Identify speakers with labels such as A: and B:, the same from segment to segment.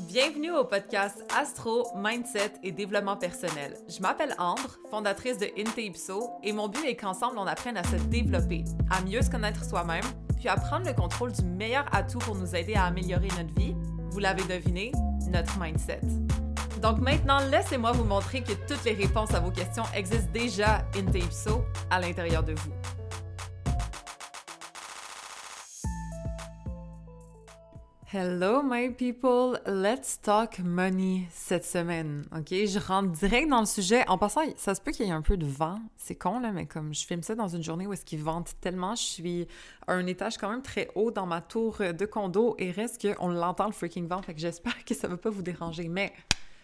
A: Bienvenue au podcast Astro, Mindset et Développement personnel. Je m'appelle Ambre, fondatrice de Inte-Ipso, et mon but est qu'ensemble on apprenne à se développer, à mieux se connaître soi-même, puis à prendre le contrôle du meilleur atout pour nous aider à améliorer notre vie. Vous l'avez deviné, notre mindset. Donc maintenant, laissez-moi vous montrer que toutes les réponses à vos questions existent déjà Inte-Ipso à l'intérieur de vous. Hello my people, let's talk money cette semaine, ok? Je rentre direct dans le sujet. En passant, ça se peut qu'il y ait un peu de vent, c'est con là, mais comme je filme ça dans une journée où est-ce qu'il vente tellement, je suis à un étage quand même très haut dans ma tour de condo et reste qu'on l'entend le freaking vent, fait que j'espère que ça va pas vous déranger, mais...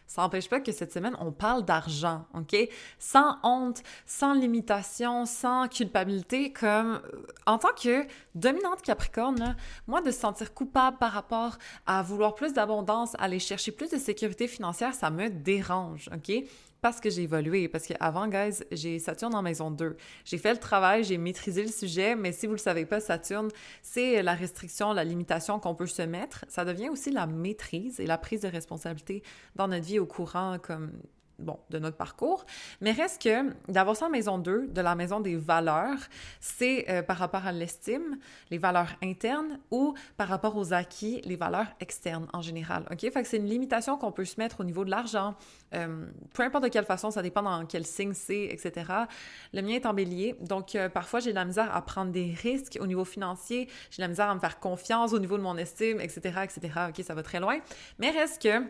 A: ça n'empêche pas que cette semaine, on parle d'argent, OK? Sans honte, sans limitation, sans culpabilité, comme en tant que dominante Capricorne, là, moi, de se sentir coupable par rapport à vouloir plus d'abondance, aller chercher plus de sécurité financière, ça me dérange, OK? Parce que j'ai évolué, parce qu'avant, guys, j'ai Saturne en maison 2. J'ai fait le travail, j'ai maîtrisé le sujet, mais si vous le savez pas, Saturne, c'est la restriction, la limitation qu'on peut se mettre. Ça devient aussi la maîtrise et la prise de responsabilité dans notre vie au courant, comme... bon, de notre parcours, mais reste que d'avoir ça en maison 2, de la maison des valeurs, c'est par rapport à l'estime, les valeurs internes ou par rapport aux acquis, les valeurs externes en général, OK? Fait que c'est une limitation qu'on peut se mettre au niveau de l'argent, peu importe de quelle façon, ça dépend dans quel signe c'est, etc. Le mien est en bélier, donc parfois j'ai de la misère à prendre des risques au niveau financier, j'ai de la misère à me faire confiance au niveau de mon estime, etc., etc. OK, ça va très loin, mais reste que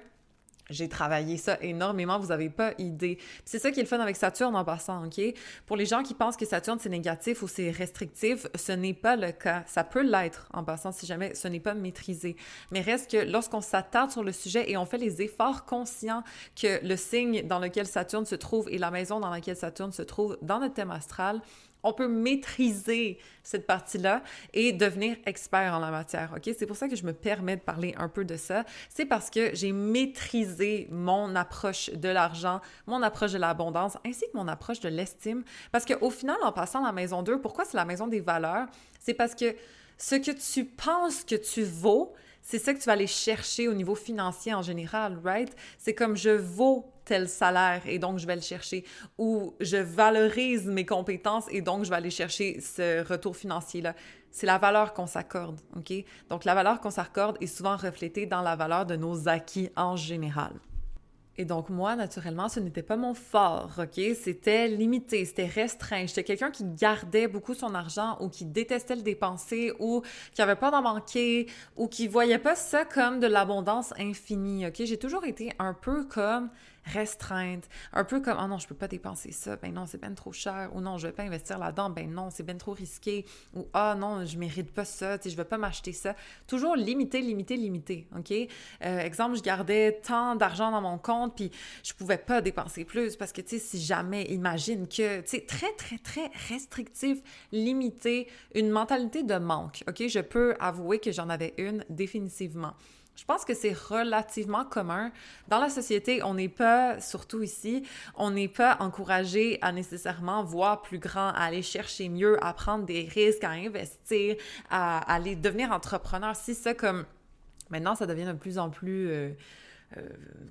A: j'ai travaillé ça énormément, vous n'avez pas idée. Puis c'est ça qui est le fun avec Saturne en passant, OK? Pour les gens qui pensent que Saturne, c'est négatif ou c'est restrictif, ce n'est pas le cas. Ça peut l'être en passant si jamais ce n'est pas maîtrisé. Mais reste que lorsqu'on s'attarde sur le sujet et on fait les efforts conscients que le signe dans lequel Saturne se trouve et la maison dans laquelle Saturne se trouve dans notre thème astral, on peut maîtriser cette partie-là et devenir expert en la matière, OK? C'est pour ça que je me permets de parler un peu de ça. C'est parce que j'ai maîtrisé mon approche de l'argent, mon approche de l'abondance, ainsi que mon approche de l'estime. Parce qu'au final, en passant dans la maison 2, pourquoi c'est la maison des valeurs? C'est parce que ce que tu penses que tu vaux, c'est ça que tu vas aller chercher au niveau financier en général, right? C'est comme je vaux tel salaire et donc je vais le chercher. Ou je valorise mes compétences et donc je vais aller chercher ce retour financier-là. C'est la valeur qu'on s'accorde, OK? Donc la valeur qu'on s'accorde est souvent reflétée dans la valeur de nos acquis en général. Et donc, moi, naturellement, ce n'était pas mon fort, OK? C'était limité, c'était restreint. J'étais quelqu'un qui gardait beaucoup son argent ou qui détestait le dépenser ou qui avait peur d'en manquer ou qui voyait pas ça comme de l'abondance infinie, OK? J'ai toujours été un peu comme restreinte, un peu comme « oh non, je peux pas dépenser ça, ben non, c'est ben trop cher » ou « non, je vais pas investir là-dedans, ben non, c'est ben trop risqué » ou « ah non, je mérite pas ça, tu sais, je vais pas m'acheter ça ». Toujours limité, limité, limité, OK? Exemple, je gardais tant d'argent dans mon compte puis je pouvais pas dépenser plus parce que, tu sais, si jamais, imagine que, tu sais, très, très, très restrictif, limité, une mentalité de manque, OK? Je peux avouer que j'en avais une définitivement. Je pense que c'est relativement commun. Dans la société, on n'est pas, surtout ici, on n'est pas encouragé à nécessairement voir plus grand, à aller chercher mieux, à prendre des risques, à investir, à aller devenir entrepreneur. Si ça, comme maintenant, ça devient de plus en plus...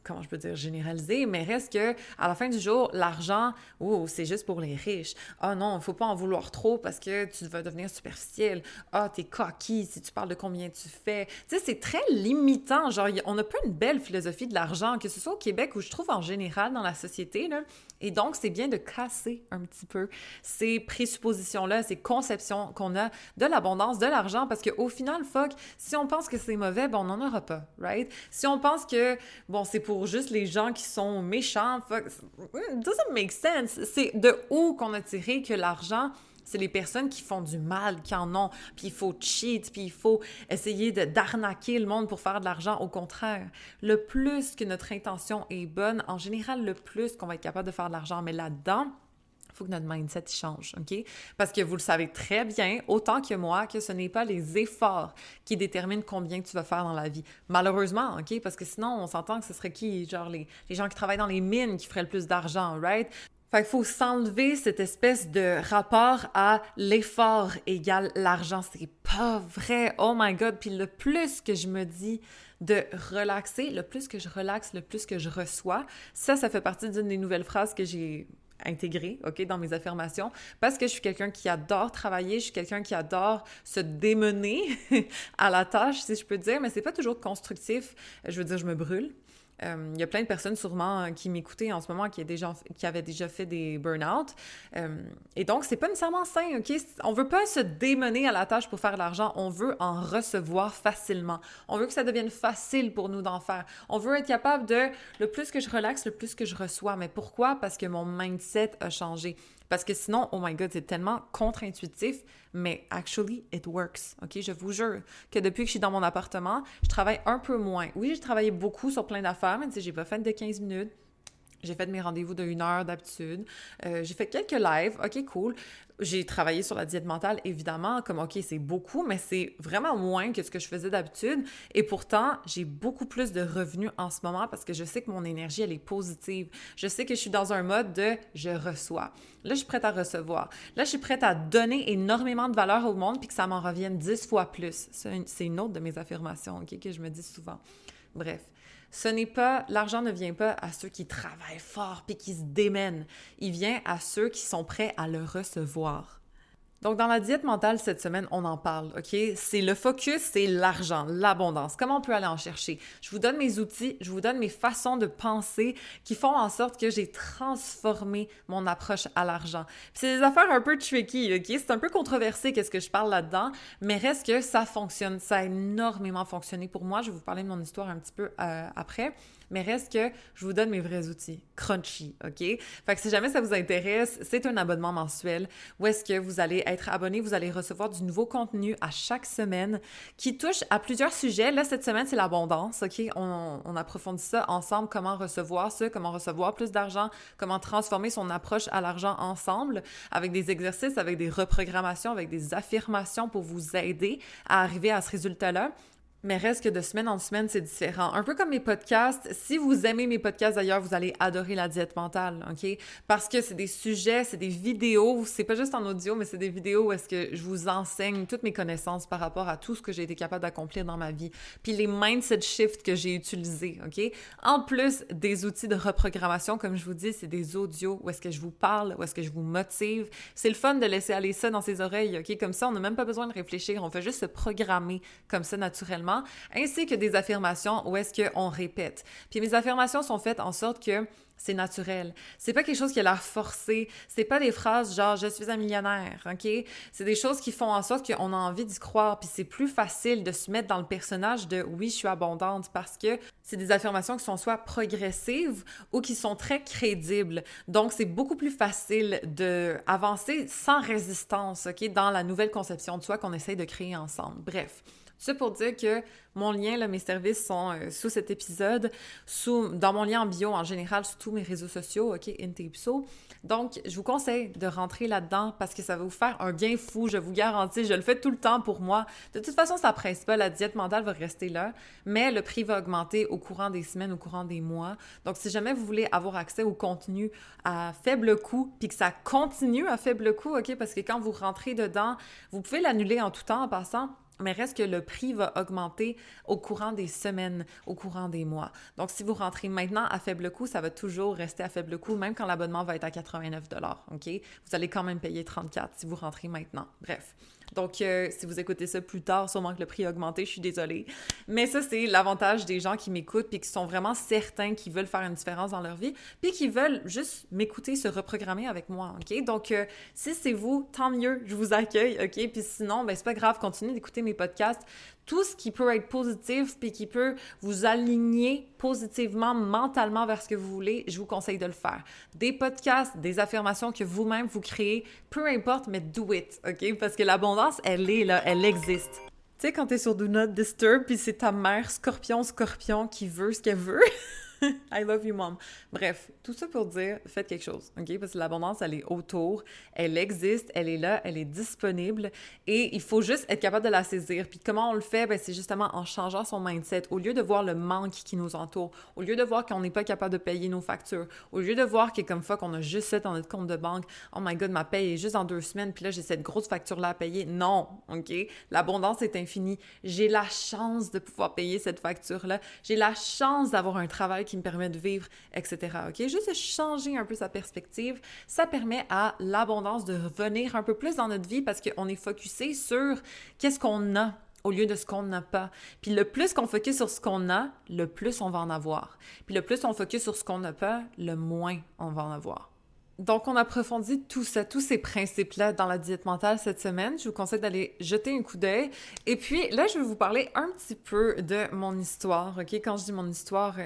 A: comment je peux dire, généralisé, mais reste que à la fin du jour, l'argent, oh, c'est juste pour les riches. Ah non, il faut pas en vouloir trop parce que tu vas devenir superficiel. Ah, t'es coquille si tu parles de combien tu fais. Tu sais, c'est très limitant. Genre, on n'a pas une belle philosophie de l'argent, que ce soit au Québec ou je trouve en général dans la société, là. Et donc, c'est bien de casser un petit peu ces présuppositions-là, ces conceptions qu'on a de l'abondance, de l'argent, parce qu'au final, fuck, si on pense que c'est mauvais, ben on n'en aura pas, right? Si on pense que, bon, c'est pour juste les gens qui sont méchants, fuck, it doesn't make sense. C'est de où qu'on a tiré que l'argent, c'est les personnes qui font du mal, qui en ont, puis il faut cheat, puis il faut essayer d'arnaquer le monde pour faire de l'argent. Au contraire, le plus que notre intention est bonne, en général, le plus qu'on va être capable de faire de l'argent. Mais là-dedans, il faut que notre mindset change, OK? Parce que vous le savez très bien, autant que moi, que ce n'est pas les efforts qui déterminent combien tu vas faire dans la vie. Malheureusement, OK? Parce que sinon, on s'entend que ce serait qui? Genre les gens qui travaillent dans les mines qui feraient le plus d'argent, right? Fait qu'il faut s'enlever cette espèce de rapport à l'effort égale l'argent. C'est pas vrai. Oh my God. Puis le plus que je me dis de relaxer, le plus que je relaxe, le plus que je reçois, ça fait partie d'une des nouvelles phrases que j'ai intégrées, OK, dans mes affirmations, parce que je suis quelqu'un qui adore travailler, je suis quelqu'un qui adore se démener à la tâche, si je peux dire, mais c'est pas toujours constructif. Je veux dire, je me brûle. Il y a plein de personnes sûrement qui m'écoutaient en ce moment qui avaient déjà fait des burn-out. Et donc, c'est pas nécessairement sain, OK? On veut pas se démener à la tâche pour faire de l'argent. On veut en recevoir facilement. On veut que ça devienne facile pour nous d'en faire. On veut être capable de... Le plus que je relaxe, le plus que je reçois. Mais pourquoi? Parce que mon mindset a changé. Parce que sinon, oh my God, c'est tellement contre-intuitif, mais actually, it works, OK? Je vous jure que depuis que je suis dans mon appartement, je travaille un peu moins. Oui, j'ai travaillé beaucoup sur plein d'affaires, mais tu sais, j'ai pas fait de 15 minutes. J'ai fait mes rendez-vous de 1 heure d'habitude. J'ai fait quelques lives. OK, cool. J'ai travaillé sur la diète mentale, évidemment, comme OK, c'est beaucoup, mais c'est vraiment moins que ce que je faisais d'habitude. Et pourtant, j'ai beaucoup plus de revenus en ce moment parce que je sais que mon énergie, elle est positive. Je sais que je suis dans un mode de « je reçois ». Là, je suis prête à recevoir. Là, je suis prête à donner énormément de valeur au monde puis que ça m'en revienne 10 fois plus. C'est une autre de mes affirmations, OK, que je me dis souvent. Bref. L'argent ne vient pas à ceux qui travaillent fort puis qui se démènent. Il vient à ceux qui sont prêts à le recevoir. Donc, dans la diète mentale, cette semaine, on en parle, OK? C'est le focus, c'est l'argent, l'abondance. Comment on peut aller en chercher? Je vous donne mes outils, je vous donne mes façons de penser qui font en sorte que j'ai transformé mon approche à l'argent. Puis c'est des affaires un peu tricky, OK? C'est un peu controversé qu'est-ce que je parle là-dedans, mais reste que ça fonctionne. Ça a énormément fonctionné pour moi. Je vais vous parler de mon histoire un petit peu après. Mais reste que je vous donne mes vrais outils, crunchy, OK? Fait que si jamais ça vous intéresse, c'est un abonnement mensuel où est-ce que vous allez être abonné, vous allez recevoir du nouveau contenu à chaque semaine qui touche à plusieurs sujets. Là, cette semaine, c'est l'abondance, OK? On approfondit ça ensemble, comment recevoir ça, comment recevoir plus d'argent, comment transformer son approche à l'argent ensemble avec des exercices, avec des reprogrammations, avec des affirmations pour vous aider à arriver à ce résultat-là. Mais reste que de semaine en semaine, c'est différent. Un peu comme mes podcasts. Si vous aimez mes podcasts d'ailleurs, vous allez adorer la diète mentale, OK? Parce que c'est des sujets, c'est des vidéos. C'est pas juste en audio, mais c'est des vidéos où est-ce que je vous enseigne toutes mes connaissances par rapport à tout ce que j'ai été capable d'accomplir dans ma vie. Puis les mindset shifts que j'ai utilisés, OK? En plus des outils de reprogrammation, comme je vous dis, c'est des audios où est-ce que je vous parle, où est-ce que je vous motive. C'est le fun de laisser aller ça dans ses oreilles, OK? Comme ça, on n'a même pas besoin de réfléchir. On fait juste se programmer comme ça naturellement. Ainsi que des affirmations où est-ce qu'on répète. Puis mes affirmations sont faites en sorte que c'est naturel. C'est pas quelque chose qui a l'air forcé. C'est pas des phrases genre « je suis un millionnaire », OK? C'est des choses qui font en sorte qu'on a envie d'y croire. Puis c'est plus facile de se mettre dans le personnage de « oui, je suis abondante » parce que c'est des affirmations qui sont soit progressives ou qui sont très crédibles. Donc, c'est beaucoup plus facile d'avancer sans résistance, OK? Dans la nouvelle conception de soi qu'on essaye de créer ensemble. Bref. Ça pour dire que mon lien, là, mes services sont sous cet épisode, dans mon lien en bio en général, sur tous mes réseaux sociaux, OK, Intipso. Donc, je vous conseille de rentrer là-dedans parce que ça va vous faire un bien fou, je vous garantis. Je le fais tout le temps pour moi. De toute façon, ça ne presse pas. La diète mentale va rester là, mais le prix va augmenter au courant des semaines, au courant des mois. Donc, si jamais vous voulez avoir accès au contenu à faible coût, puis que ça continue à faible coût, OK, parce que quand vous rentrez dedans, vous pouvez l'annuler en tout temps en passant. Mais reste que le prix va augmenter au courant des semaines, au courant des mois. Donc, si vous rentrez maintenant à faible coût, ça va toujours rester à faible coût, même quand l'abonnement va être à 89 $, OK? Vous allez quand même payer 34 si vous rentrez maintenant. Bref. Donc, si vous écoutez ça plus tard, sûrement que le prix a augmenté, je suis désolée. Mais ça, c'est l'avantage des gens qui m'écoutent puis qui sont vraiment certains qu'ils veulent faire une différence dans leur vie puis qui veulent juste m'écouter, se reprogrammer avec moi, OK? Donc, si c'est vous, tant mieux, je vous accueille, OK? Puis sinon, ben c'est pas grave, continuez d'écouter mes podcasts. Tout ce qui peut être positif puis qui peut vous aligner positivement, mentalement vers ce que vous voulez, je vous conseille de le faire. Des podcasts, des affirmations que vous-même vous créez, peu importe, mais do it, OK? Parce que l'abondance, elle est là, elle existe. Tu sais, quand t'es sur Do Not Disturb puis c'est ta mère scorpion qui veut ce qu'elle veut... I love you, mom. Bref, tout ça pour dire, faites quelque chose, OK? Parce que l'abondance, elle est autour, elle existe, elle est là, elle est disponible et il faut juste être capable de la saisir. Puis comment on le fait? Ben, c'est justement en changeant son mindset. Au lieu de voir le manque qui nous entoure, au lieu de voir qu'on n'est pas capable de payer nos factures, au lieu de voir que comme fuck, on a juste ça dans notre compte de banque, oh my god, ma paye est juste dans 2 semaines, puis là, j'ai cette grosse facture-là à payer. Non, OK? L'abondance est infinie. J'ai la chance de pouvoir payer cette facture-là. J'ai la chance d'avoir un travail qui me permet de vivre, etc. OK? Juste de changer un peu sa perspective, ça permet à l'abondance de revenir un peu plus dans notre vie parce qu'on est focusé sur qu'est-ce qu'on a au lieu de ce qu'on n'a pas. Puis le plus qu'on focus sur ce qu'on a, le plus on va en avoir. Puis le plus on focus sur ce qu'on n'a pas, le moins on va en avoir. Donc, on approfondit tout ça, tous ces principes-là dans la diète mentale cette semaine. Je vous conseille d'aller jeter un coup d'œil. Et puis, là, je vais vous parler un petit peu de mon histoire, OK? Quand je dis mon histoire,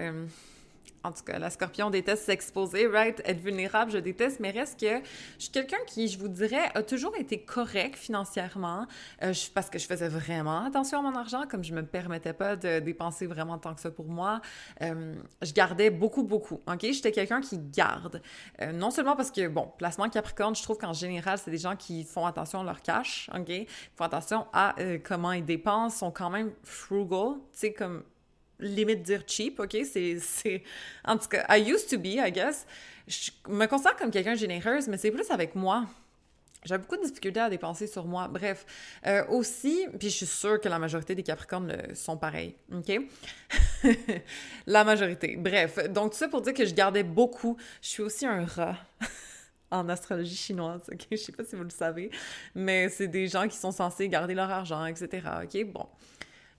A: en tout cas, la scorpion déteste s'exposer, right? Être vulnérable, je déteste, mais reste que je suis quelqu'un qui, je vous dirais, a toujours été correct financièrement parce que je faisais vraiment attention à mon argent, comme je me permettais pas de dépenser vraiment tant que ça pour moi. Je gardais beaucoup, beaucoup, OK? J'étais quelqu'un qui garde. Non seulement parce que, bon, placement Capricorne, je trouve qu'en général, c'est des gens qui font attention à leur cash, OK? Ils font attention à comment ils dépensent, sont quand même frugal, tu sais, comme limite dire cheap, OK? C'est... En tout cas, I used to be, I guess. Je me considère comme quelqu'un de généreuse, mais c'est plus avec moi. J'ai beaucoup de difficultés à dépenser sur moi. Bref, aussi, puis je suis sûre que la majorité des Capricornes sont pareils, OK? La majorité. Bref, donc tout ça pour dire que je gardais beaucoup. Je suis aussi un rat en astrologie chinoise, OK? Je sais pas si vous le savez, mais c'est des gens qui sont censés garder leur argent, etc., OK? Bon.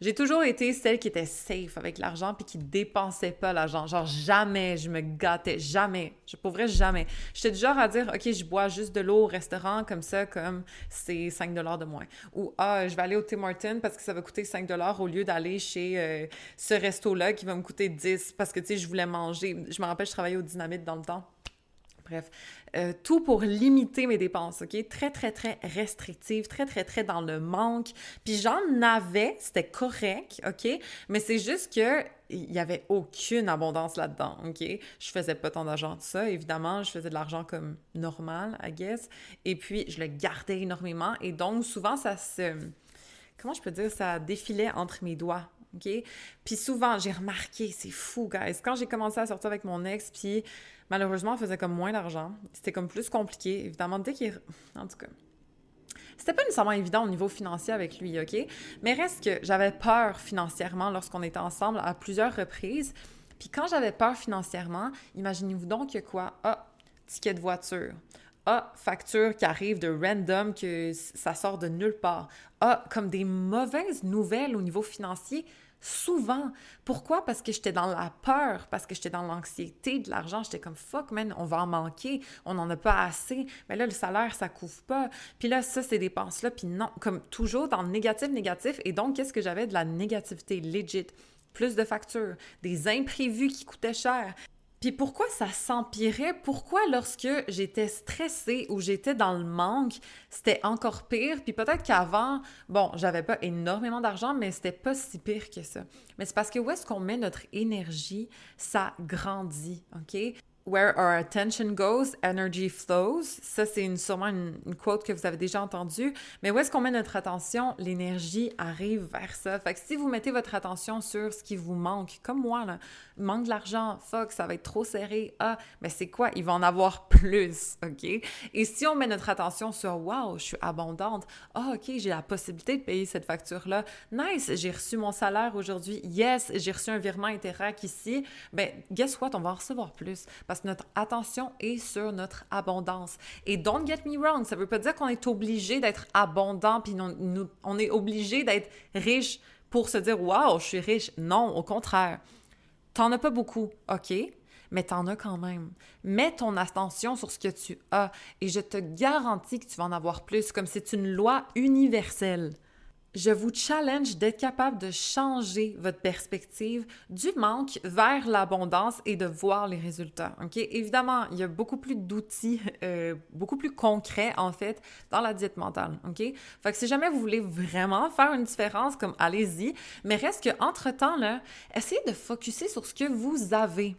A: J'ai toujours été celle qui était safe avec l'argent puis qui dépensait pas l'argent. Genre, jamais je me gâtais, jamais. Pour vrai, jamais. J'étais du genre à dire, OK, je bois juste de l'eau au restaurant comme ça, comme c'est 5 $ de moins. Ou, je vais aller au Tim Hortons parce que ça va coûter 5 $ au lieu d'aller chez ce resto-là qui va me coûter 10 parce que, tu sais, je voulais manger. Je me rappelle, je travaillais au Dynamite dans le temps. Bref, tout pour limiter mes dépenses, OK? Très, très, très restrictive, très, très, très dans le manque. Puis j'en avais, c'était correct, OK? Mais c'est juste que il n'y avait aucune abondance là-dedans, OK? Je faisais pas tant d'argent de ça, évidemment. Je faisais de l'argent comme normal, I guess. Et puis, je le gardais énormément. Et donc, souvent, ça se... Comment je peux dire? Ça défilait entre mes doigts. OK? Puis souvent, j'ai remarqué, c'est fou, guys, quand j'ai commencé à sortir avec mon ex, puis malheureusement, on faisait comme moins d'argent. C'était comme plus compliqué. Évidemment, dès qu'il... En tout cas, c'était pas nécessairement évident au niveau financier avec lui, OK? Mais reste que j'avais peur financièrement lorsqu'on était ensemble à plusieurs reprises. Puis quand j'avais peur financièrement, imaginez-vous donc que quoi? Ticket de voiture. Facture qui arrive de random, que ça sort de nulle part. Comme des mauvaises nouvelles au niveau financier, souvent. Pourquoi? Parce que j'étais dans la peur, parce que j'étais dans l'anxiété de l'argent. J'étais comme, fuck, man, on va en manquer, on n'en a pas assez. Mais là, le salaire, ça couvre pas. Puis là, ça, ces dépenses-là, puis non, comme toujours dans le négatif, négatif. Et donc, qu'est-ce que j'avais? De la négativité legit. Plus de factures, des imprévus qui coûtaient cher. Puis pourquoi ça s'empirait? Pourquoi lorsque j'étais stressée ou j'étais dans le manque, c'était encore pire? Puis peut-être qu'avant, bon, j'avais pas énormément d'argent, mais c'était pas si pire que ça. Mais c'est parce que où est-ce qu'on met notre énergie, ça grandit, OK? Where our attention goes, energy flows. Ça, c'est sûrement une quote que vous avez déjà entendue. Mais où est-ce qu'on met notre attention? L'énergie arrive vers ça. Fait que si vous mettez votre attention sur ce qui vous manque, comme moi, là, il manque de l'argent, fuck, ça va être trop serré. Mais c'est quoi? Il va en avoir plus, OK? Et si on met notre attention sur, wow, je suis abondante. OK, j'ai la possibilité de payer cette facture-là. Nice, j'ai reçu mon salaire aujourd'hui. Yes, j'ai reçu un virement Interac ici. Ben, guess what? On va en recevoir plus. Parce que notre attention est sur notre abondance. Et don't get me wrong, ça veut pas dire qu'on est obligé d'être abondant puis on est obligé d'être riche pour se dire « Wow, je suis riche ». Non, au contraire. T'en as pas beaucoup, OK? Mais t'en as quand même. Mets ton attention sur ce que tu as et je te garantis que tu vas en avoir plus, comme c'est une loi universelle. Je vous challenge d'être capable de changer votre perspective du manque vers l'abondance et de voir les résultats, OK? Évidemment, il y a beaucoup plus d'outils, beaucoup plus concrets, en fait, dans la diète mentale, OK? Fait que si jamais vous voulez vraiment faire une différence, comme allez-y, mais reste qu'entre-temps, là, essayez de focusser sur ce que vous avez.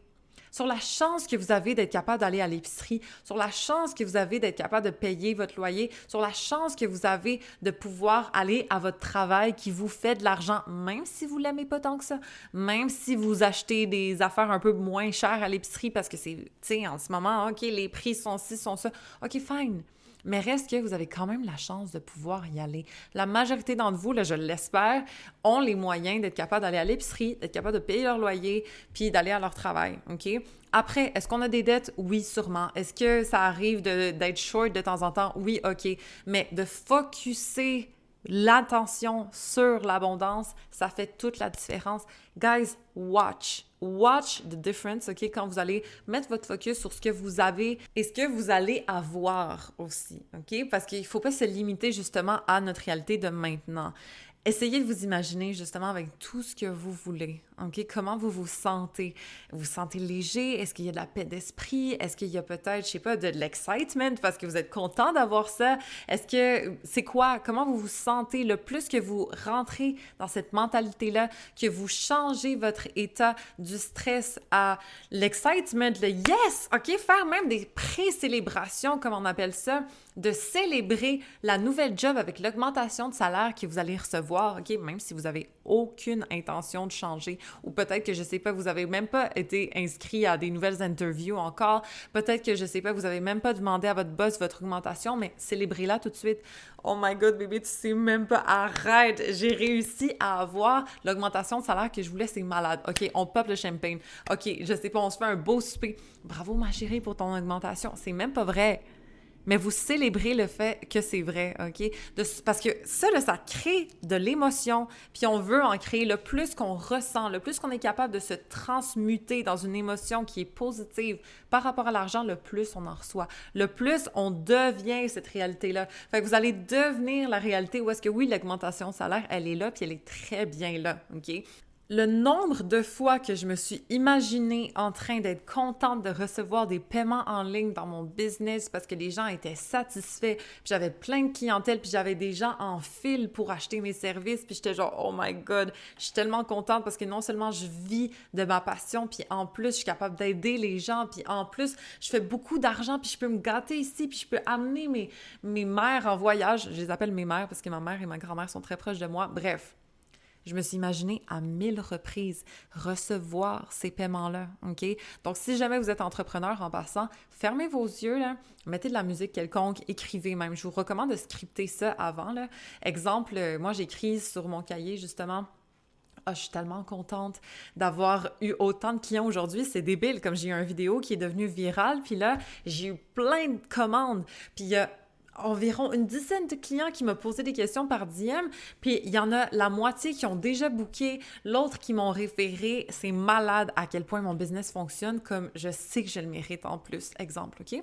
A: sur la chance que vous avez d'être capable d'aller à l'épicerie, sur la chance que vous avez d'être capable de payer votre loyer, sur la chance que vous avez de pouvoir aller à votre travail qui vous fait de l'argent, même si vous l'aimez pas tant que ça, même si vous achetez des affaires un peu moins chères à l'épicerie parce que c'est, tu sais, en ce moment, OK, les prix sont ci, sont ça, OK, fine. Mais reste que vous avez quand même la chance de pouvoir y aller. La majorité d'entre vous, là, je l'espère, ont les moyens d'être capables d'aller à l'épicerie, d'être capables de payer leur loyer, puis d'aller à leur travail, OK? Après, est-ce qu'on a des dettes? Oui, sûrement. Est-ce que ça arrive d'être short de temps en temps? Oui, OK. Mais de focusser l'attention sur l'abondance, ça fait toute la différence. Guys, watch. Watch the difference, OK? Quand vous allez mettre votre focus sur ce que vous avez et ce que vous allez avoir aussi, OK? Parce qu'il ne faut pas se limiter justement à notre réalité de maintenant. Essayez de vous imaginer justement avec tout ce que vous voulez, OK? Comment vous vous sentez? Vous vous sentez léger? Est-ce qu'il y a de la paix d'esprit? Est-ce qu'il y a peut-être, je sais pas, de l'excitement parce que vous êtes content d'avoir ça? Est-ce que, c'est quoi? Comment vous vous sentez? Le plus que vous rentrez dans cette mentalité-là, que vous changez votre état du stress à l'excitement, le yes! OK? Faire même des pré-célébrations, comme on appelle ça, de célébrer la nouvelle job avec l'augmentation de salaire que vous allez recevoir, OK? Même si vous n'avez aucune intention de changer ou peut-être que, je sais pas, vous n'avez même pas été inscrit à des nouvelles interviews encore, peut-être que, je sais pas, vous n'avez même pas demandé à votre boss votre augmentation, mais célébrez-la tout de suite. Oh my God, bébé, tu sais même pas, arrête! J'ai réussi à avoir l'augmentation de salaire que je voulais, c'est malade. OK, on pop le champagne. OK, je sais pas, on se fait un beau souper. Bravo, ma chérie, pour ton augmentation. C'est même pas vrai. Mais vous célébrez le fait que c'est vrai, OK? Parce que ça, là, ça crée de l'émotion, puis on veut en créer le plus qu'on ressent, le plus qu'on est capable de se transmuter dans une émotion qui est positive par rapport à l'argent, le plus on en reçoit. Le plus on devient cette réalité-là. Fait que vous allez devenir la réalité où est-ce que oui, l'augmentation de salaire, elle est là, puis elle est très bien là, OK? Le nombre de fois que je me suis imaginée en train d'être contente de recevoir des paiements en ligne dans mon business parce que les gens étaient satisfaits, puis j'avais plein de clientèle, puis j'avais des gens en file pour acheter mes services, puis j'étais genre « Oh my God! » Je suis tellement contente parce que non seulement je vis de ma passion, puis en plus, je suis capable d'aider les gens, puis en plus, je fais beaucoup d'argent, puis je peux me gâter ici, puis je peux amener mes mères en voyage. Je les appelle mes mères parce que ma mère et ma grand-mère sont très proches de moi. Bref. Je me suis imaginée à 1000 reprises recevoir ces paiements-là, OK? Donc, si jamais vous êtes entrepreneur en passant, fermez vos yeux, là, mettez de la musique quelconque, écrivez même. Je vous recommande de scripter ça avant, là. Exemple, moi, j'écris sur mon cahier, justement, « Ah, je suis tellement contente d'avoir eu autant de clients aujourd'hui, c'est débile, comme j'ai eu une vidéo qui est devenue virale, puis là, j'ai eu plein de commandes, puis il y a environ une dizaine de clients qui m'ont posé des questions par DM, puis il y en a la moitié qui ont déjà booké, l'autre qui m'ont référé. C'est malade à quel point mon business fonctionne, comme je sais que je le mérite en plus. Exemple, OK?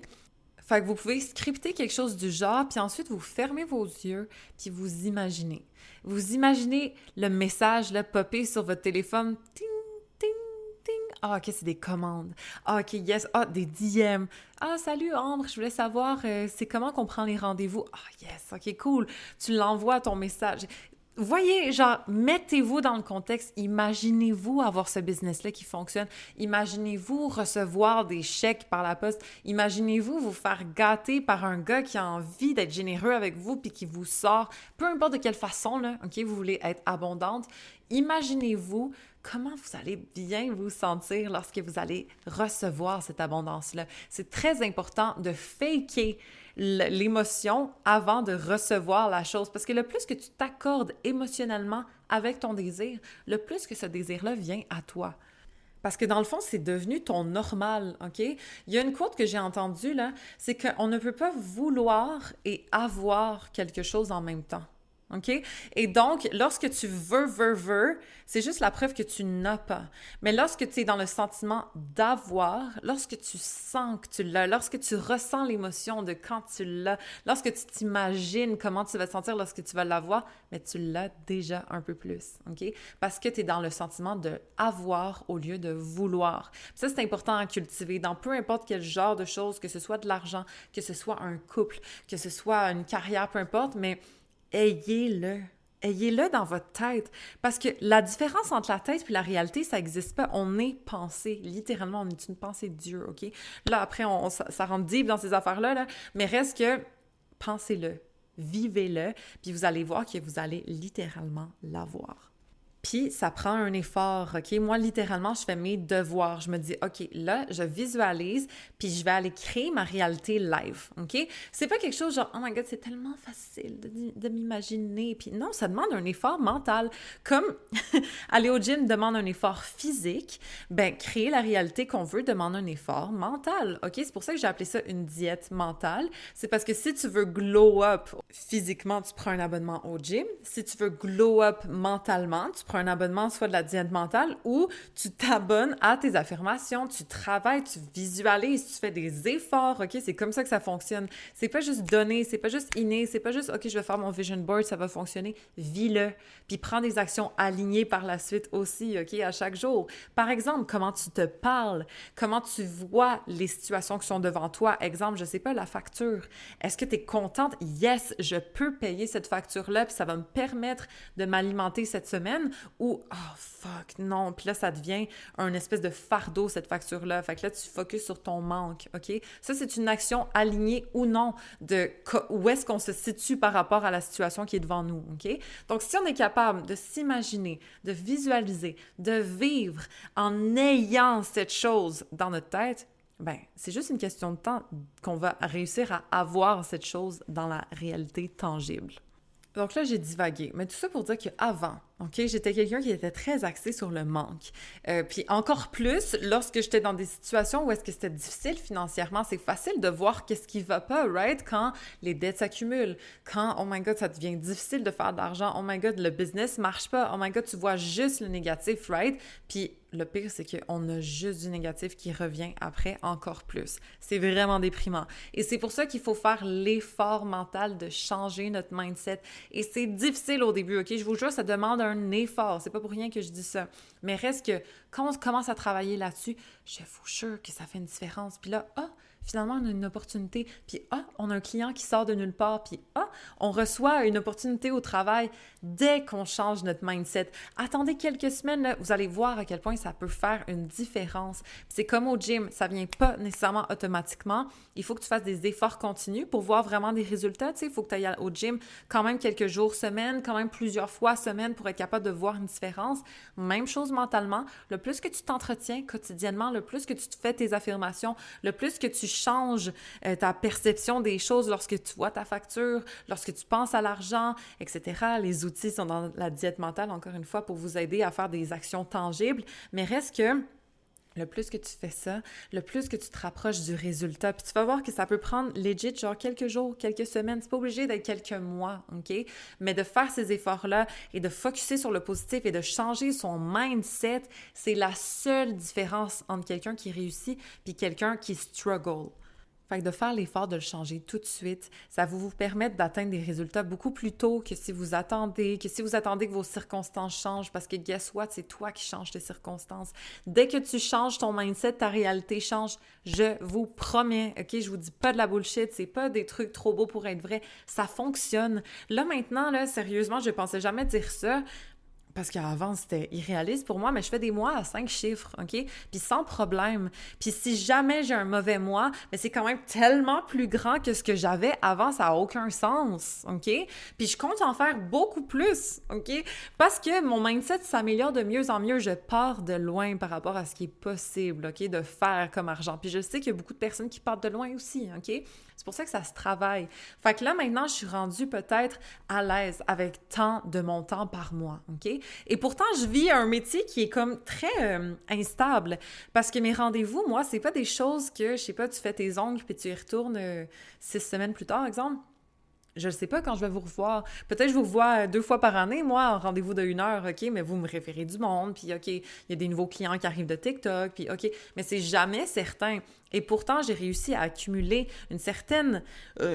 A: Fait que vous pouvez scripter quelque chose du genre, puis ensuite vous fermez vos yeux, puis vous imaginez. Vous imaginez le message là, popper sur votre téléphone. Ting, ting, ting. Ah, OK, c'est des commandes. Ah, OK, yes. Ah, des DM. Ah, salut Ambre, je voulais savoir, c'est comment qu'on prend les rendez-vous? Ah, yes, OK, cool. Tu l'envoies ton message. Voyez, genre, mettez-vous dans le contexte, imaginez-vous avoir ce business-là qui fonctionne, imaginez-vous recevoir des chèques par la poste, imaginez-vous vous faire gâter par un gars qui a envie d'être généreux avec vous puis qui vous sort, peu importe de quelle façon, là, OK, vous voulez être abondante, imaginez-vous comment vous allez bien vous sentir lorsque vous allez recevoir cette abondance-là. C'est très important de faker l'émotion avant de recevoir la chose. Parce que le plus que tu t'accordes émotionnellement avec ton désir, le plus que ce désir-là vient à toi. Parce que dans le fond, c'est devenu ton normal, OK? Il y a une quote que j'ai entendue, là, c'est qu'on ne peut pas vouloir et avoir quelque chose en même temps. OK? Et donc, lorsque tu veux, c'est juste la preuve que tu n'as pas. Mais lorsque tu es dans le sentiment d'avoir, lorsque tu sens que tu l'as, lorsque tu ressens l'émotion de quand tu l'as, lorsque tu t'imagines comment tu vas te sentir lorsque tu vas l'avoir, mais tu l'as déjà un peu plus, OK? Parce que tu es dans le sentiment de avoir au lieu de vouloir. Puis ça, c'est important à cultiver dans peu importe quel genre de choses, que ce soit de l'argent, que ce soit un couple, que ce soit une carrière, peu importe, mais ayez-le. Ayez-le dans votre tête. Parce que la différence entre la tête et la réalité, ça n'existe pas. On est pensée. Littéralement, on est une pensée de Dieu, OK? Là, après, ça rentre deep dans ces affaires-là, là, mais reste que pensez-le, vivez-le, puis vous allez voir que vous allez littéralement l'avoir. Puis, ça prend un effort, OK? Moi, littéralement, je fais mes devoirs. Je me dis, OK, là, je visualise, puis je vais aller créer ma réalité live, OK? C'est pas quelque chose genre, oh my God, c'est tellement facile de m'imaginer. Puis non, ça demande un effort mental. Comme aller au gym demande un effort physique, ben créer la réalité qu'on veut demande un effort mental, OK? C'est pour ça que j'ai appelé ça une diète mentale. C'est parce que si tu veux glow up physiquement, tu prends un abonnement au gym. Si tu veux glow up mentalement, tu prends un abonnement soit de la diète mentale ou tu t'abonnes à tes affirmations, tu travailles, tu visualises, tu fais des efforts, OK? C'est comme ça que ça fonctionne. C'est pas juste donner, c'est pas juste inné, c'est pas juste, OK, je vais faire mon vision board, ça va fonctionner. Vis-le. Puis prends des actions alignées par la suite aussi, OK, à chaque jour. Par exemple, comment tu te parles, comment tu vois les situations qui sont devant toi. Exemple, je sais pas, la facture. Est-ce que tu es contente? Yes, je peux payer cette facture-là, puis ça va me permettre de m'alimenter cette semaine. Ou, oh fuck, non. Puis là, ça devient un espèce de fardeau, cette facture-là. Fait que là, tu focuses sur ton manque, OK? Ça, c'est une action alignée ou non de où est-ce qu'on se situe par rapport à la situation qui est devant nous, OK? Donc, si on est capable de s'imaginer, de visualiser, de vivre en ayant cette chose dans notre tête, ben, c'est juste une question de temps qu'on va réussir à avoir cette chose dans la réalité tangible. Donc là, j'ai divagué, mais tout ça pour dire qu'avant, OK, j'étais quelqu'un qui était très axé sur le manque. Puis encore plus, lorsque j'étais dans des situations où est-ce que c'était difficile financièrement, c'est facile de voir qu'est-ce qui va pas, right? Quand les dettes s'accumulent, quand, oh my God, ça devient difficile de faire de l'argent, oh my God, le business marche pas, oh my God, tu vois juste le négatif, right? Puis le pire, c'est qu'on a juste du négatif qui revient après encore plus. C'est vraiment déprimant. Et c'est pour ça qu'il faut faire l'effort mental de changer notre mindset. Et c'est difficile au début, OK? Je vous jure, ça demande un effort. C'est pas pour rien que je dis ça. Mais reste que quand on commence à travailler là-dessus, je vous jure que ça fait une différence. Puis là, finalement, on a une opportunité. Puis on a un client qui sort de nulle part. Puis on reçoit une opportunité au travail dès qu'on change notre mindset. Attendez quelques semaines, là, vous allez voir à quel point ça peut faire une différence. Puis c'est comme au gym, ça vient pas nécessairement automatiquement. Il faut que tu fasses des efforts continus pour voir vraiment des résultats. Tu sais, il faut que tu ailles au gym quand même quelques jours, semaine, quand même plusieurs fois semaine pour être capable de voir une différence. Même chose mentalement. Le plus que tu t'entretiens quotidiennement, le plus que tu te fais tes affirmations, le plus que tu changes ta perception des choses lorsque tu vois ta facture, lorsque tu penses à l'argent, etc. Les outils sont dans la diète mentale, encore une fois, pour vous aider à faire des actions tangibles. Mais reste que le plus que tu fais ça, le plus que tu te rapproches du résultat. Puis tu vas voir que ça peut prendre legit genre quelques jours, quelques semaines. C'est pas obligé d'être quelques mois, OK? Mais de faire ces efforts-là et de focusser sur le positif et de changer son mindset, c'est la seule différence entre quelqu'un qui réussit puis quelqu'un qui struggle. Fait que de faire l'effort de le changer tout de suite, ça va vous permettre d'atteindre des résultats beaucoup plus tôt que si vous attendez, que vos circonstances changent, parce que guess what, c'est toi qui changes tes circonstances. Dès que tu changes ton mindset, ta réalité change. Je vous promets, OK? Je vous dis pas de la bullshit, c'est pas des trucs trop beaux pour être vrai. Ça fonctionne. Là, maintenant, là, sérieusement, je pensais jamais dire ça, parce qu'avant, c'était irréaliste pour moi, mais je fais des mois à 5 chiffres, OK? Puis sans problème. Puis si jamais j'ai un mauvais mois, mais c'est quand même tellement plus grand que ce que j'avais avant, ça n'a aucun sens, OK? Puis je compte en faire beaucoup plus, OK? Parce que mon mindset s'améliore de mieux en mieux. Je pars de loin par rapport à ce qui est possible, OK? De faire comme argent. Puis je sais qu'il y a beaucoup de personnes qui partent de loin aussi, OK? C'est pour ça que ça se travaille. Fait que là, maintenant, je suis rendue peut-être à l'aise avec tant de mon temps par mois, OK? Et pourtant, je vis un métier qui est comme très instable parce que mes rendez-vous, moi, c'est pas des choses que, je sais pas, tu fais tes ongles puis tu y retournes 6 semaines plus tard, exemple. Je ne sais pas quand je vais vous revoir. Peut-être que je vous vois 2 fois par année, moi, en rendez-vous de 1 heure, OK, mais vous me référez du monde, puis OK, il y a des nouveaux clients qui arrivent de TikTok, puis OK, mais c'est jamais certain. Et pourtant, j'ai réussi à accumuler une certaine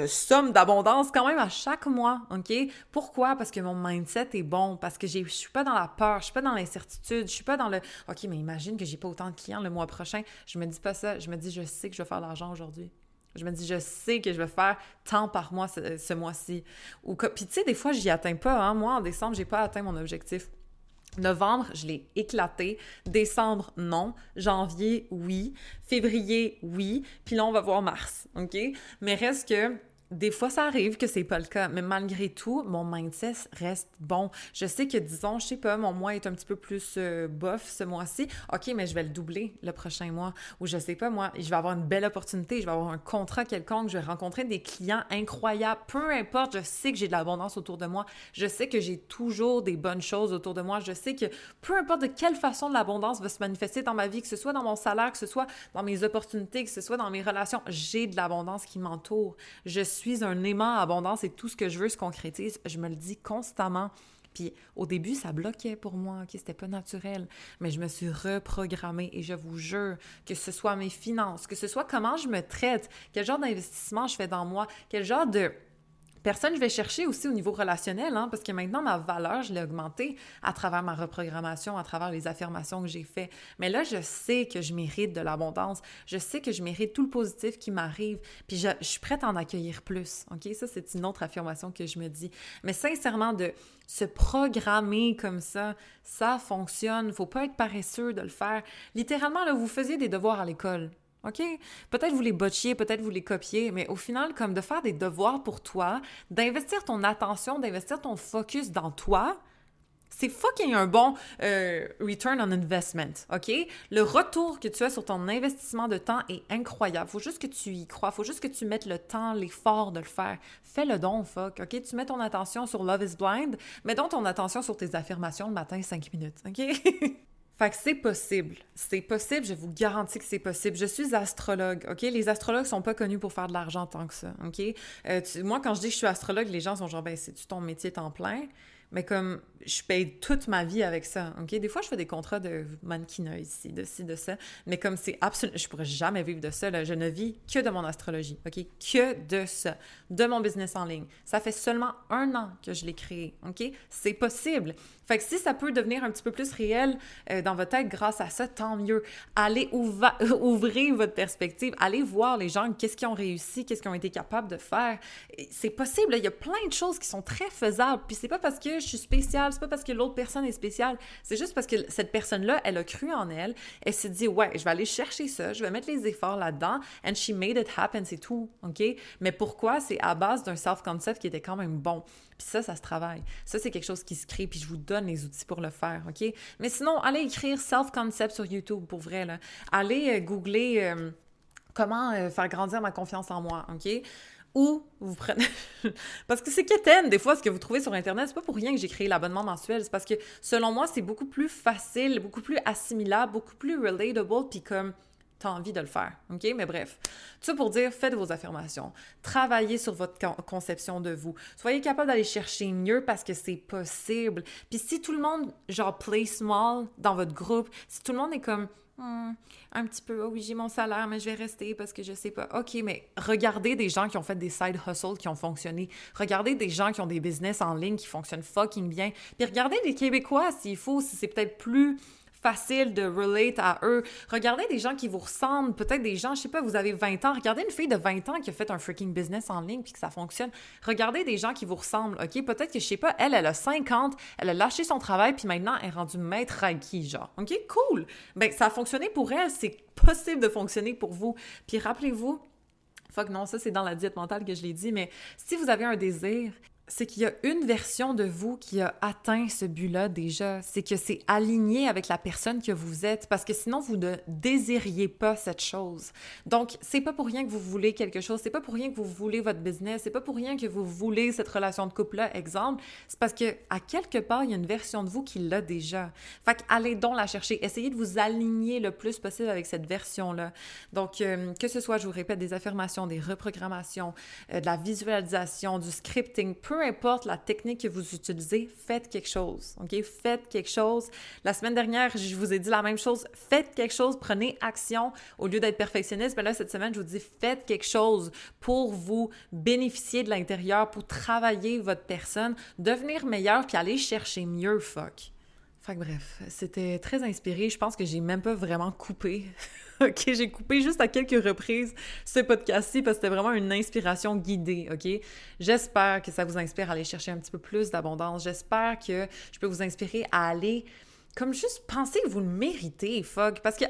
A: somme d'abondance quand même à chaque mois, OK? Pourquoi? Parce que mon mindset est bon, parce que je suis pas dans la peur, je suis pas dans l'incertitude, je suis pas dans le « OK, mais imagine que j'ai pas autant de clients le mois prochain. » Je me dis pas ça, je me dis « Je sais que je vais faire de l'argent aujourd'hui. » Je me dis, je sais que je vais faire tant par mois ce mois-ci. Puis tu sais, des fois, j'y atteins pas. Hein? Moi, en décembre, j'ai pas atteint mon objectif. Novembre, je l'ai éclaté. Décembre, non. Janvier, oui. Février, oui. Puis là, on va voir mars, OK? Mais reste que des fois, ça arrive que c'est pas le cas. Mais malgré tout, mon mindset reste bon. Je sais que, disons, je sais pas, mon mois est un petit peu plus bof ce mois-ci. OK, mais je vais le doubler le prochain mois. Ou je sais pas, moi, je vais avoir une belle opportunité. Je vais avoir un contrat quelconque. Je vais rencontrer des clients incroyables. Peu importe, je sais que j'ai de l'abondance autour de moi. Je sais que j'ai toujours des bonnes choses autour de moi. Je sais que peu importe de quelle façon l'abondance va se manifester dans ma vie, que ce soit dans mon salaire, que ce soit dans mes opportunités, que ce soit dans mes relations, j'ai de l'abondance qui m'entoure. Je suis un aimant à abondance et tout ce que je veux se concrétise. Je me le dis constamment. Puis au début, ça bloquait pour moi, OK? C'était pas naturel. Mais je me suis reprogrammée et je vous jure que ce soit mes finances, que ce soit comment je me traite, quel genre d'investissement je fais dans moi, quel genre de personne je vais chercher aussi au niveau relationnel, hein, parce que maintenant, ma valeur, je l'ai augmentée à travers ma reprogrammation, à travers les affirmations que j'ai faites. Mais là, je sais que je mérite de l'abondance. Je sais que je mérite tout le positif qui m'arrive. Puis je suis prête à en accueillir plus. OK? Ça, c'est une autre affirmation que je me dis. Mais sincèrement, de se programmer comme ça fonctionne. Faut pas être paresseux de le faire. Littéralement, là, vous faisiez des devoirs à l'école. OK? Peut-être vous les botchiez, peut-être vous les copiez, mais au final, comme de faire des devoirs pour toi, d'investir ton attention, d'investir ton focus dans toi, c'est fucking un bon return on investment, OK? Le retour que tu as sur ton investissement de temps est incroyable. Faut juste que tu y crois, faut juste que tu mettes le temps, l'effort de le faire. Fais-le donc, fuck, OK? Tu mets ton attention sur Love is Blind, mets donc ton attention sur tes affirmations le matin 5 minutes, OK? Fait que c'est possible. C'est possible, je vous garantis que c'est possible. Je suis astrologue, OK? Les astrologues sont pas connus pour faire de l'argent tant que ça, OK? Moi, quand je dis que je suis astrologue, les gens sont genre, ben, c'est-tu ton métier temps plein? Mais comme je paye toute ma vie avec ça, OK? Des fois, je fais des contrats de mannequinat ici, de ci, de ça, mais comme c'est absolument... Je pourrais jamais vivre de ça, là. Je ne vis que de mon astrologie, OK? Que de ça, de mon business en ligne. Ça fait seulement 1 an que je l'ai créé, OK? C'est possible. Fait que si ça peut devenir un petit peu plus réel dans votre tête grâce à ça, tant mieux. Allez ouvrir votre perspective. Allez voir les gens, qu'est-ce qu'ils ont réussi, qu'est-ce qu'ils ont été capables de faire. C'est possible, là. Il y a plein de choses qui sont très faisables. Puis c'est pas parce que je suis spéciale, c'est pas parce que l'autre personne est spéciale. C'est juste parce que cette personne-là, elle a cru en elle. Elle s'est dit, ouais, je vais aller chercher ça, je vais mettre les efforts là-dedans. And she made it happen, c'est tout, OK? Mais pourquoi? C'est à base d'un self-concept qui était quand même bon. Puis ça se travaille. Ça, c'est quelque chose qui se crée, puis je vous donne les outils pour le faire, OK? Mais sinon, allez écrire self-concept sur YouTube, pour vrai, là. Allez googler comment faire grandir ma confiance en moi, OK? Ou vous prenez... parce que c'est quétaine, des fois, ce que vous trouvez sur Internet, c'est pas pour rien que j'ai créé l'abonnement mensuel, c'est parce que, selon moi, c'est beaucoup plus facile, beaucoup plus assimilable, beaucoup plus relatable, puis comme... t'as envie de le faire, OK? Mais bref, tout ça pour dire, faites vos affirmations. Travaillez sur votre conception de vous. Soyez capable d'aller chercher mieux parce que c'est possible. Puis si tout le monde, genre, play small dans votre groupe, si tout le monde est comme... un petit peu, oh oui, j'ai mon salaire, mais je vais rester parce que je sais pas. OK, mais regardez des gens qui ont fait des side hustles qui ont fonctionné. Regardez des gens qui ont des business en ligne qui fonctionnent fucking bien. Puis regardez les Québécois, s'il faut, si c'est peut-être plus... facile de relate à eux. Regardez des gens qui vous ressemblent, peut-être des gens, je sais pas, vous avez 20 ans, regardez une fille de 20 ans qui a fait un freaking business en ligne puis que ça fonctionne. Regardez des gens qui vous ressemblent, OK? Peut-être que, je sais pas, elle a 50, elle a lâché son travail puis maintenant elle est rendue maître Reiki, genre. OK? Cool! Ben, ça a fonctionné pour elle, c'est possible de fonctionner pour vous. Puis rappelez-vous, fuck non, ça c'est dans la diète mentale que je l'ai dit, mais si vous avez un désir, c'est qu'il y a une version de vous qui a atteint ce but-là déjà. C'est que c'est aligné avec la personne que vous êtes, parce que sinon, vous ne désiriez pas cette chose. Donc, c'est pas pour rien que vous voulez quelque chose, c'est pas pour rien que vous voulez votre business, c'est pas pour rien que vous voulez cette relation de couple-là, exemple. C'est parce que à quelque part, il y a une version de vous qui l'a déjà. Fait qu'allez donc la chercher. Essayez de vous aligner le plus possible avec cette version-là. Donc, que ce soit, je vous répète, des affirmations, des reprogrammations, de la visualisation, du scripting, peu importe la technique que vous utilisez, faites quelque chose, OK? Faites quelque chose. La semaine dernière, je vous ai dit la même chose. Faites quelque chose, prenez action au lieu d'être perfectionniste. Mais là, cette semaine, je vous dis, faites quelque chose pour vous bénéficier de l'intérieur, pour travailler votre personne, devenir meilleur, puis aller chercher mieux, fuck. Fait que bref, c'était très inspiré. Je pense que j'ai même pas vraiment coupé. OK, j'ai coupé juste à quelques reprises ce podcast-ci parce que c'était vraiment une inspiration guidée, OK? J'espère que ça vous inspire à aller chercher un petit peu plus d'abondance. J'espère que je peux vous inspirer à aller comme juste penser que vous le méritez, fuck. Parce que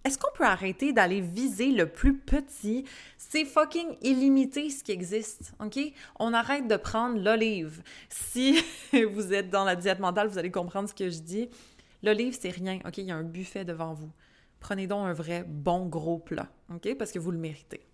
A: est-ce qu'on peut arrêter d'aller viser le plus petit? C'est fucking illimité ce qui existe, OK? On arrête de prendre l'olive. Si vous êtes dans la diète mentale, vous allez comprendre ce que je dis. L'olive, c'est rien, OK? Il y a un buffet devant vous. Prenez donc un vrai bon gros plat, OK? Parce que vous le méritez.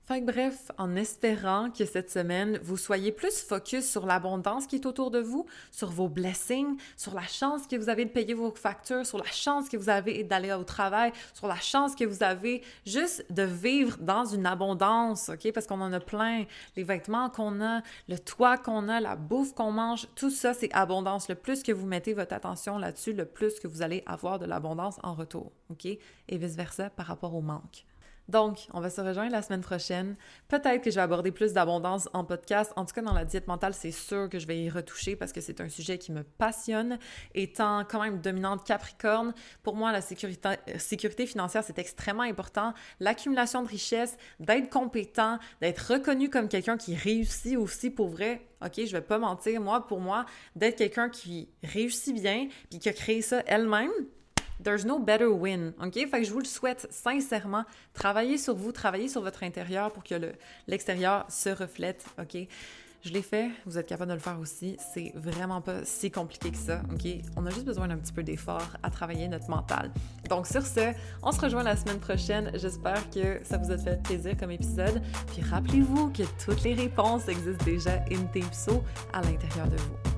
A: Fait que bref, en espérant que cette semaine, vous soyez plus focus sur l'abondance qui est autour de vous, sur vos blessings, sur la chance que vous avez de payer vos factures, sur la chance que vous avez d'aller au travail, sur la chance que vous avez juste de vivre dans une abondance, OK? Parce qu'on en a plein. Les vêtements qu'on a, le toit qu'on a, la bouffe qu'on mange, tout ça, c'est abondance. Le plus que vous mettez votre attention là-dessus, le plus que vous allez avoir de l'abondance en retour, OK? Et vice-versa par rapport au manque. Donc, on va se rejoindre la semaine prochaine. Peut-être que je vais aborder plus d'abondance en podcast. En tout cas, dans la diète mentale, c'est sûr que je vais y retoucher parce que c'est un sujet qui me passionne. Étant quand même dominante Capricorne, pour moi, la sécurité financière, c'est extrêmement important. L'accumulation de richesses, d'être compétent, d'être reconnu comme quelqu'un qui réussit aussi pour vrai. OK, je vais pas mentir. Moi, pour moi, d'être quelqu'un qui réussit bien puis qui a créé ça elle-même, there's no better win, OK? Fait que je vous le souhaite sincèrement. Travaillez sur vous, travaillez sur votre intérieur pour que l'extérieur se reflète, OK? Je l'ai fait, vous êtes capable de le faire aussi. C'est vraiment pas si compliqué que ça, OK? On a juste besoin d'un petit peu d'effort à travailler notre mental. Donc sur ce, on se rejoint la semaine prochaine. J'espère que ça vous a fait plaisir comme épisode. Puis rappelez-vous que toutes les réponses existent déjà in deep so à l'intérieur de vous.